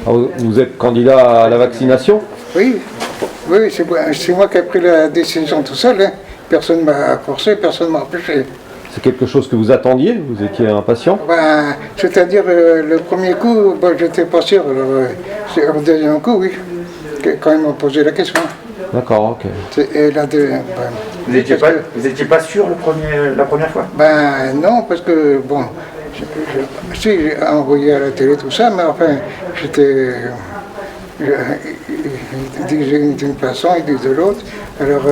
Ah, vous êtes candidat à la vaccination? Oui, oui, c'est moi qui ai pris la décision tout seul. Hein. Personne ne m'a forcé, personne ne m'a empêché. C'est quelque chose que vous attendiez? Vous étiez impatient? Ben, c'est-à-dire, le premier coup, ben, j'étais pas sûr. C'est au deuxième coup, oui, quand ils m'ont posé la question. D'accord, ok. Et la deuxième, Vous n'étiez pas sûr la première fois? Ben non, parce que, bon, si j'ai envoyé à la télé tout ça, mais enfin, j'étais... Ils disaient d'une façon, ils disaient de l'autre. Alors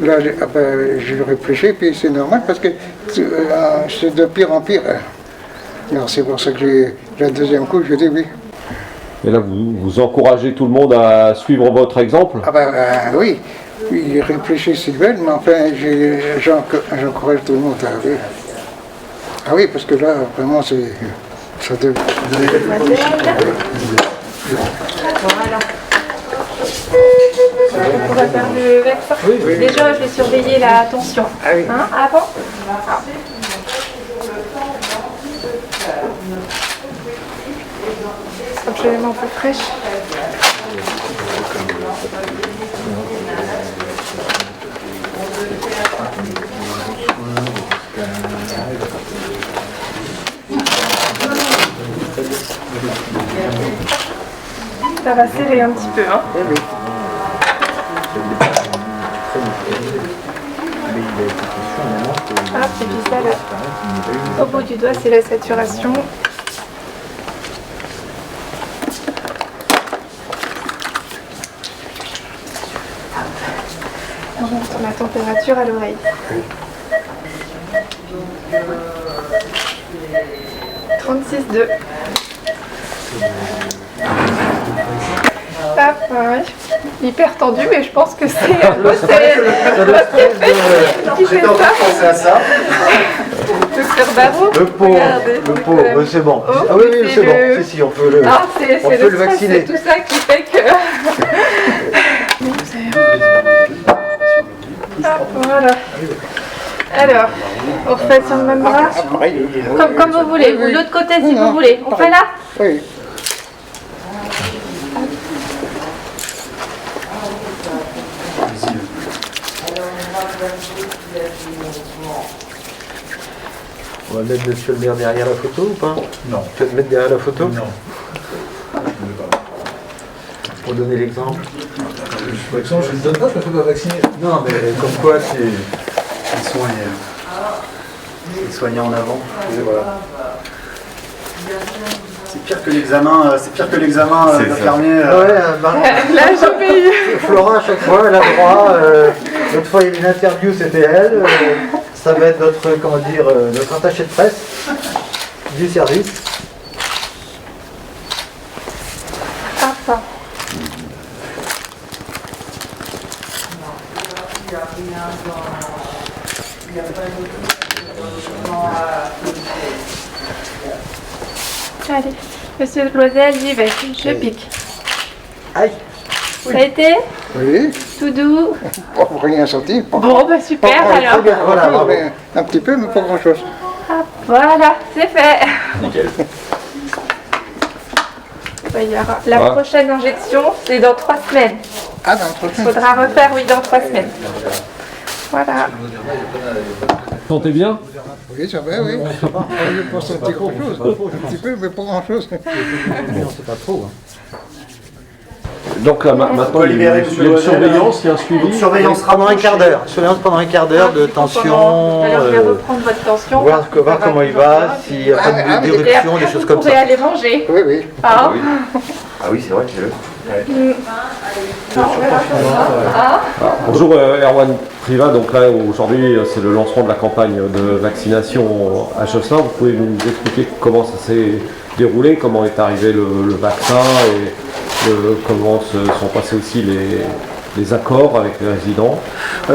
là, je réfléchis, puis c'est normal parce que c'est de pire en pire. Alors c'est pour ça que la deuxième coup, je dis oui. Et là, vous encouragez tout le monde à suivre votre exemple? Ah ben oui, ils réfléchissent, ils veulent, mais enfin, j'encourage tout le monde à oui. Ah oui, parce que là, vraiment, ça devient... Voilà. On va faire le vaccin. Oui. Déjà, je vais surveiller la tension. Ah oui. Hein, avant. Absolument pas fraîche. Ça va serrer un petit peu, hein. Oui. Ah, et puis ça, au bout du doigt, c'est la saturation. On monte la température à l'oreille. 36,2. Ah, ouais. Hyper tendu, mais je pense que c'est un peu qui fait à ça. Docteur Barreau. Le pauvre, c'est bon. Oh, ah oui, c'est bon. le... Si, on peut le, ah, c'est on peut le le stress, vacciner. c'est tout ça qui fait que... Ah, voilà. Alors, on refait sur le même bras. Comme vous voulez. Ou l'autre côté si vous voulez. On fait là? Oui. On va mettre monsieur le maire derrière la photo ou pas? Non. Tu vas te mettre derrière la photo? Non. Pour donner l'exemple. Par exemple, je ne le donne pas, je ne me fais pas vacciner. Non, mais comme quoi c'est... Ils sont soignant en avant. et voilà. C'est pire que l'examen, infirmier. Là, j'ai eu. Flora, à chaque fois, elle a droit. L'autre fois, il y avait une interview, c'était elle. Ça va être notre, comment dire, notre attaché de presse du service. Ah, ça. Allez, monsieur Loisel, j'y vais, je pique. Aïe! Ça a été? Oui. Tout doux? Bon, rien senti. Bon, bah super alors. Très bien, voilà, bravo. Un petit peu, mais pas grand-chose. Ah, voilà, c'est fait. Nickel. La prochaine injection, c'est dans 3 semaines. Ah, dans 3 Il semaines. faudra refaire, oui, dans 3 semaines. Voilà. Vous sentez bien? Oui, ça va, oui. Je pense un petit chose. Un petit peu, mais pas grand-chose. C'est pas trop. Donc là, maintenant, il y a une surveillance, il y a un suivi. Surveillance pendant un quart d'heure. Surveillance pendant un quart d'heure de tension. Alors, je vais reprendre votre tension. Voir comment il va, s'il n'y a pas Et d'éruption, après, des choses vous comme pourrez ça. aller manger. Oui, oui. Ah. Ah oui, c'est vrai que Bonjour Erwan Priva, donc là aujourd'hui c'est le lancement de la campagne de vaccination à Josselin. Vous pouvez nous expliquer comment ça s'est déroulé, comment est arrivé le vaccin et comment se sont passées aussi des accords avec les résidents?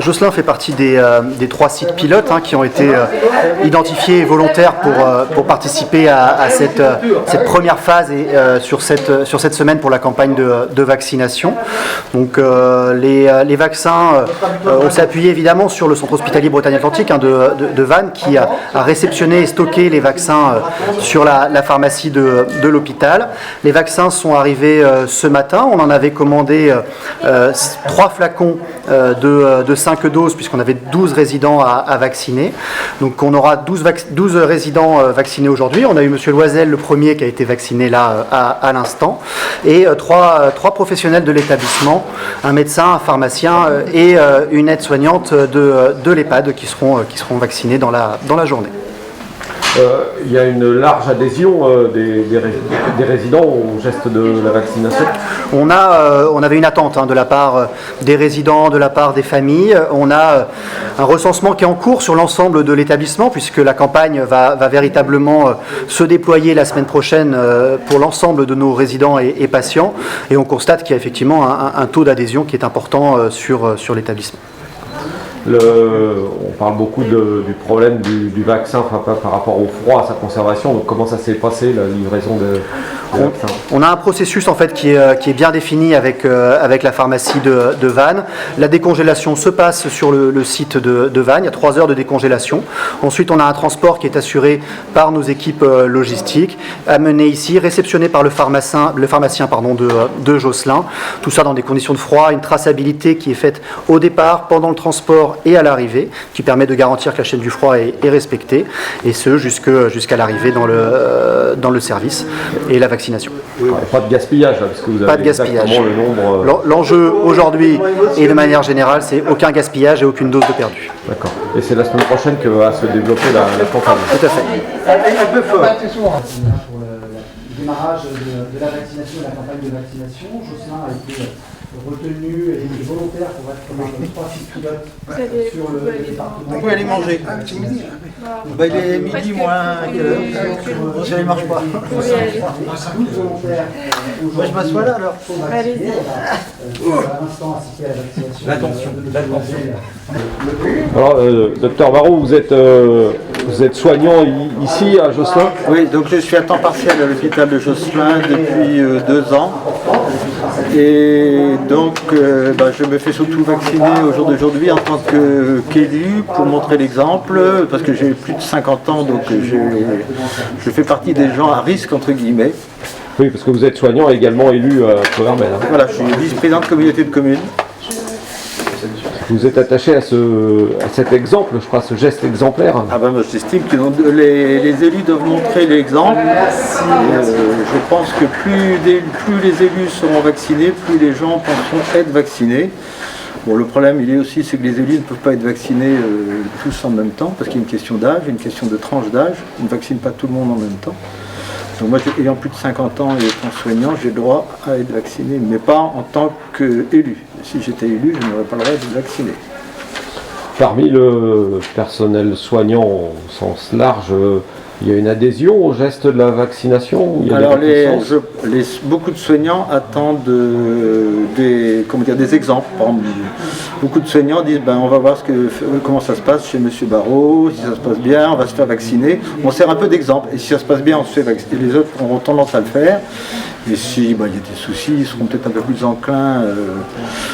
Josselin fait partie des 3 sites pilotes qui ont été identifiés et volontaires pour participer à cette première phase et sur cette semaine pour la campagne de vaccination. Donc les vaccins, on s'est appuyé évidemment sur le centre hospitalier Bretagne-Atlantique de Vannes qui a réceptionné et stocké les vaccins sur la pharmacie de l'hôpital. Les vaccins sont arrivés ce matin. On en avait commandé 3 flacons de 5 doses puisqu'on avait 12 résidents à vacciner. Donc on aura 12 résidents vaccinés aujourd'hui. On a eu M. Loisel, le premier, qui a été vacciné là à l'instant, et 3 professionnels de l'établissement, un médecin, un pharmacien et une aide-soignante de l'EHPAD qui seront vaccinés dans la journée. Il y a une large adhésion des résidents au geste de la vaccination. On avait une attente de la part des résidents, de la part des familles. On a un recensement qui est en cours sur l'ensemble de l'établissement puisque la campagne va véritablement se déployer la semaine prochaine pour l'ensemble de nos résidents et patients. Et on constate qu'il y a effectivement un taux d'adhésion qui est important sur l'établissement. On parle beaucoup du problème du vaccin par rapport au froid, à sa conservation. Donc comment ça s'est passé, la livraison de vaccins? On a un processus en fait qui est bien défini avec la pharmacie de Vannes. La décongélation se passe sur le site de Vannes. Il y a 3 heures de décongélation. Ensuite, on a un transport qui est assuré par nos équipes logistiques, amené ici, réceptionné par le pharmacien de Josselin. Tout ça dans des conditions de froid, une traçabilité qui est faite au départ, pendant le transport et à l'arrivée, qui permet de garantir que la chaîne du froid est respectée, et ce jusqu'à l'arrivée dans le service et la vaccination. Pas de gaspillage, là, parce que vous avez pas de gaspillage. Exactement le nombre. L'enjeu aujourd'hui et de manière générale, c'est aucun gaspillage et aucune dose de perdu. D'accord. Et c'est la semaine prochaine que va se développer la campagne. Tout à fait. Un peu fort. Pour le démarrage de la vaccination et la campagne de vaccination, Josselin a été retenu et volontaire pour être dans les 3 sites pilotes sur le département. On peut aller manger. Il est midi moins quelle heure? Ça ne marche pas. Moi je m'assois là alors. Allez-y. L'attention. Alors, docteur Barraud, vous êtes soignant ici à Josselin? Oui, donc je suis à temps partiel à l'hôpital de Josselin depuis 2 ans. Et donc je me fais surtout vacciner au jour d'aujourd'hui en tant qu'élu pour montrer l'exemple, parce que j'ai plus de 50 ans, donc je fais partie des gens à risque entre guillemets. Oui, parce que vous êtes soignant et également élu à Ploermel. Voilà, je suis vice-président de communauté de communes. Vous êtes attaché à cet exemple, je crois, ce geste exemplaire. Ah ben, moi, j'estime que les élus doivent montrer l'exemple. Je pense que plus les élus seront vaccinés, plus les gens penseront être vaccinés. Bon, le problème, c'est que les élus ne peuvent pas être vaccinés tous en même temps, parce qu'il y a une question d'âge, une question de tranche d'âge. On ne vaccine pas tout le monde en même temps. Donc moi, ayant plus de 50 ans et étant soignant, j'ai le droit à être vacciné, mais pas en tant qu'élu. Si j'étais élu, je n'aurais pas le droit d'être vacciné. Parmi le personnel soignant au sens large, il y a une adhésion au geste de la vaccination? Alors beaucoup de soignants attendent des exemples. Par exemple, beaucoup de soignants disent on va voir comment ça se passe chez M. Barraud, si ça se passe bien, on va se faire vacciner. On sert un peu d'exemple, et si ça se passe bien, on se fait vacciner. Les autres auront tendance à le faire. Et si il y a des soucis, ils seront peut-être un peu plus enclins.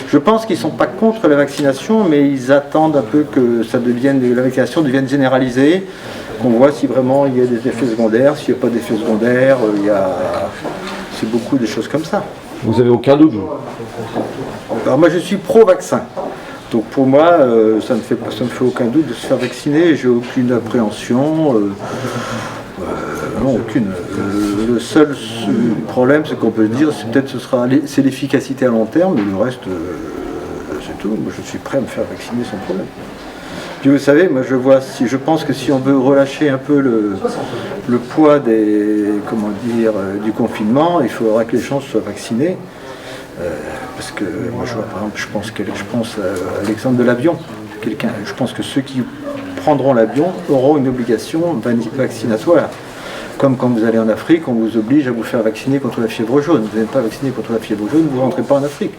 Je pense qu'ils ne sont pas contre la vaccination, mais ils attendent un peu que la vaccination devienne généralisée, qu'on voit si vraiment il y a des effets secondaires, s'il n'y a pas d'effets secondaires, c'est beaucoup de choses comme ça. Vous n'avez aucun doute, vous? Alors moi je suis pro-vaccin, donc pour moi ça ne fait aucun doute de se faire vacciner, j'ai aucune appréhension, non aucune. Le seul problème c'est qu'on peut se dire c'est l'efficacité à long terme, mais le reste c'est tout, moi je suis prêt à me faire vacciner sans problème. Puis vous savez, moi je pense que si on veut relâcher un peu le poids du confinement, il faudra que les gens soient vaccinés. Parce que moi je vois par exemple, je pense à l'exemple de l'avion. Je pense que ceux qui prendront l'avion auront une obligation vaccinatoire. Comme quand vous allez en Afrique, on vous oblige à vous faire vacciner contre la fièvre jaune. Vous n'êtes pas vacciné contre la fièvre jaune, vous ne rentrez pas en Afrique.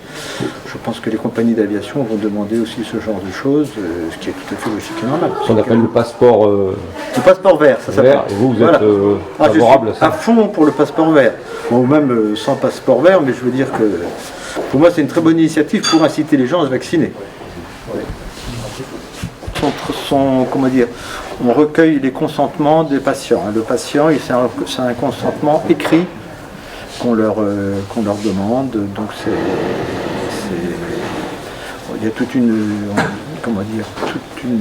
Je pense que les compagnies d'aviation vont demander aussi ce genre de choses, ce qui est tout à fait logique et normal. Ce qu'on appelle le passeport Le passeport vert, ça s'appelle. vert. Et vous Voilà. êtes favorable à je suis ça? à fond pour le passeport vert. Bon, ou même sans passeport vert, mais je veux dire que pour moi c'est une très bonne initiative pour inciter les gens à se vacciner. Comment dire, on recueille les consentements des patients. Le patient, c'est un consentement écrit qu'on leur demande. Donc il y a toute une,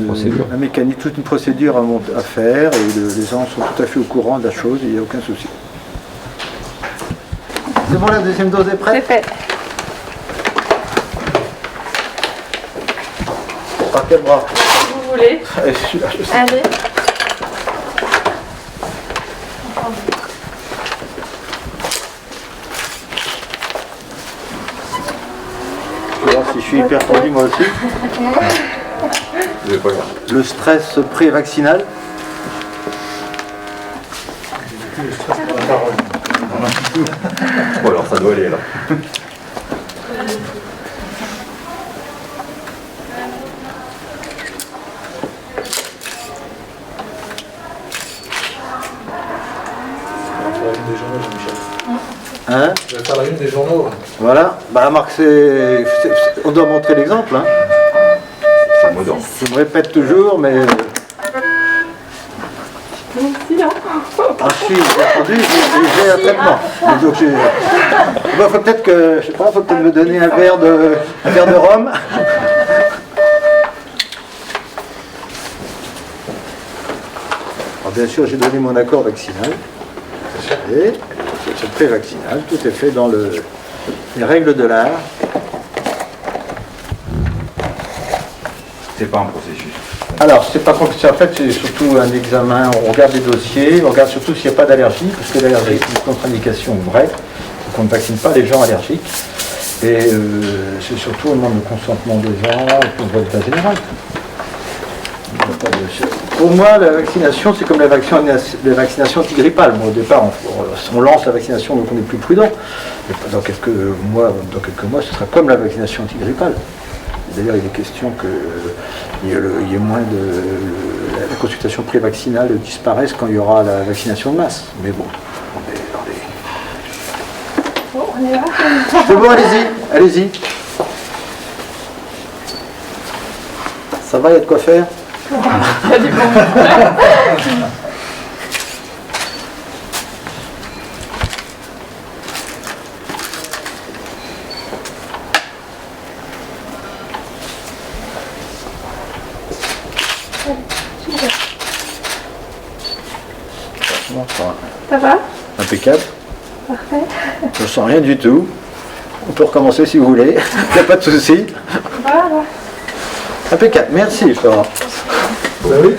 procédure. Un mécanisme, toute une procédure à faire, et les gens sont tout à fait au courant de la chose, il n'y a aucun souci. C'est bon, la deuxième dose est prête? C'est fait. Par quel bras? Vous voulez? Allez. Je vais voir si je suis hyper tendu moi aussi. Le stress pré-vaccinal. Bon alors ça doit aller là. Hein? Je vais faire la une des journaux. Voilà. Bah Marc, on doit montrer l'exemple. Hein. Je me répète toujours, mais... Ah si, j'ai entendu, j'ai un traitement. Donc faut peut-être que, je sais pas, faut peut-être me donner un verre de rhum. Alors bien sûr, j'ai donné mon accord vaccinal. Et c'est pré-vaccinal, tout est fait dans les règles de l'art. C'est pas un processus. Alors, c'est pas compliqué. En fait, c'est surtout un examen. On regarde les dossiers, on regarde surtout s'il n'y a pas d'allergie, parce que l'allergie est une contre-indication vraie. Donc, on ne vaccine pas les gens allergiques. Et c'est surtout on demande le consentement des gens pour le résultat général. Pour moi, la vaccination, c'est comme la vaccination antigrippale. Bon, au départ, on lance la vaccination, donc on est plus prudent. Mais dans quelques mois, ce sera comme la vaccination antigrippale. D'ailleurs, il est question qu'il y ait moins de... La consultation pré-vaccinale disparaisse quand il y aura la vaccination de masse. Mais bon, on est dans les... Bon, on y va. C'est bon, allez-y. Ça va, il y a de quoi faire? Il y a du bon. Ça va? Impeccable. Parfait. Je ne sens rien du tout. On peut recommencer si vous voulez. Il n'y a pas de souci. Voilà. Impeccable. Merci, Florent. Bah oui.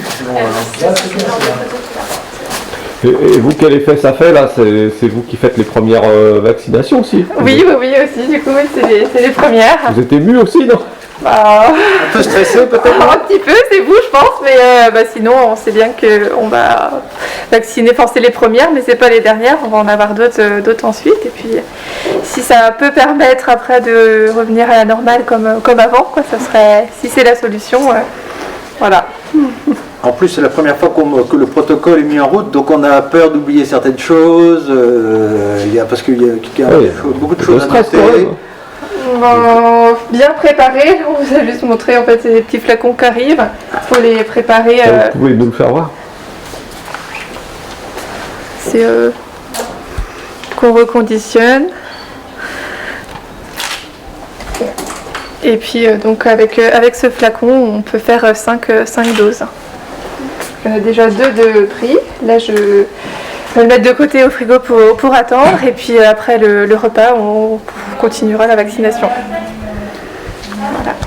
Et vous, quel effet ça fait là? C'est vous qui faites les premières vaccinations aussi? Oui, aussi, du coup, c'est les premières. Vous êtes ému aussi, non? Bah, Un peu stressé peut-être? un petit peu, c'est vous, je pense, mais sinon, on sait bien qu'on va vacciner, enfin, c'est les premières, mais c'est pas les dernières, on va en avoir d'autres ensuite, et puis si ça peut permettre après de revenir à la normale comme avant, quoi, ça serait, si c'est la solution, voilà. En plus, c'est la première fois que le protocole est mis en route, donc on a peur d'oublier certaines choses, parce qu'il y a beaucoup de choses à noter. Bien préparé, on vous a juste montré en fait ces petits flacons qui arrivent, il faut les préparer. Vous pouvez nous le faire voir? C'est qu'on reconditionne. Et puis donc avec ce flacon, on peut faire 5 doses. Il y en a déjà 2 de pris. Là, je vais le mettre de côté au frigo pour attendre. Et puis après le repas, on continuera la vaccination.